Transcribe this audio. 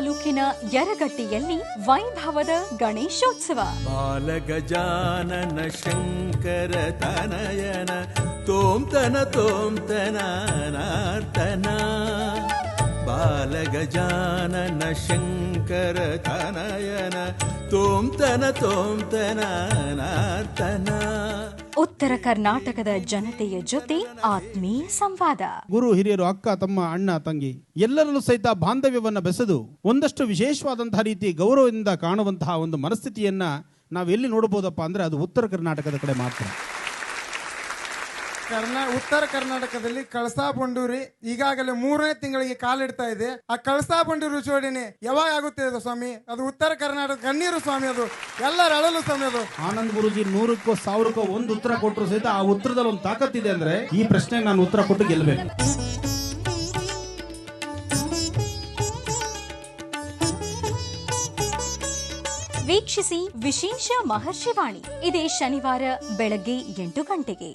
ತಾಲೂಕಿನ ಯರಗಟ್ಟಿಯಲ್ಲಿ ವೈಭವದ ಗಣೇಶೋತ್ಸವ. ಬಾಲಗಜಾನನ ಶಂಕರ ತನಯನ ತೋಂತನ ತೋಂತನ ನಾರ್ತನ. ಬಾಲಗಜಾನನ ಶಂಕರ ತನಯನ ತೋಂತನ ತೋಂತನ ನಾರ್ತನ. ಉತ್ತರ ಕರ್ನಾಟಕದ ಜನತೆಯ ಜೊತೆ ಆತ್ಮೀಯ ಸಂವಾದ. ಗುರು ಹಿರಿಯರು, ಅಕ್ಕ ತಮ್ಮ, ಅಣ್ಣ ತಂಗಿ ಎಲ್ಲರಲ್ಲೂ ಸಹಿತ ಬಾಂಧವ್ಯವನ್ನ ಬೆಸೆದು ಒಂದಷ್ಟು ವಿಶೇಷವಾದಂತಹ ರೀತಿ ಗೌರವದಿಂದ ಕಾಣುವಂತಹ ಒಂದು ಮನಸ್ಥಿತಿಯನ್ನ ನಾವೆಲ್ಲಿ ನೋಡಬಹುದಪ್ಪ ಅಂದ್ರೆ ಅದು ಉತ್ತರ ಕರ್ನಾಟಕದ ಕಡೆ ಮಾತ್ರ. ಉತ್ತರ ಕರ್ನಾಟಕದಲ್ಲಿ ಕಳಸಾ ಬಂಡೂರಿ ಈಗಾಗಲೇ 3ನೇ ತಿಂಗಳಿಗೆ ಕಾಲಿಡ್ತಾ ಇದೆ. ಆ ಕಳಸಾ ಬಂಡೂರಿ ಜೋಡಣೆ ಯಾವಾಗ ಆಗುತ್ತೆ ಅದು ಸ್ವಾಮಿ? ಅದು ಉತ್ತರ ಕರ್ನಾಟಕ ಕಣ್ಣೀರು ಸ್ವಾಮಿ, ಅದು ಎಲ್ಲರ ಅಳಲು ಸ್ವಾಮಿ. ಅದು ಆನಂದ್ ಗುರುಜಿ 100ಕ್ಕೋ 1000ಕ್ಕೋ ಒಂದು ಉತ್ತರ ಕೊಟ್ಟರು ಸಹಿತ ಆ ಉತ್ತರದಲ್ಲಿ ಒಂದು ತಾಕತ್ತಿದೆ ಅಂದ್ರೆ ಈ ಪ್ರಶ್ನೆ ನಾನು ಉತ್ತರ ಕೊಟ್ಟು ಗೆಲ್ಲಬೇಕು. ವೀಕ್ಷಿಸಿ ವಿಶೇಷ ಮಹರ್ಷಿವಾಣಿ ಇದೇ ಶನಿವಾರ ಬೆಳಗ್ಗೆ 8 ಗಂಟೆಗೆ.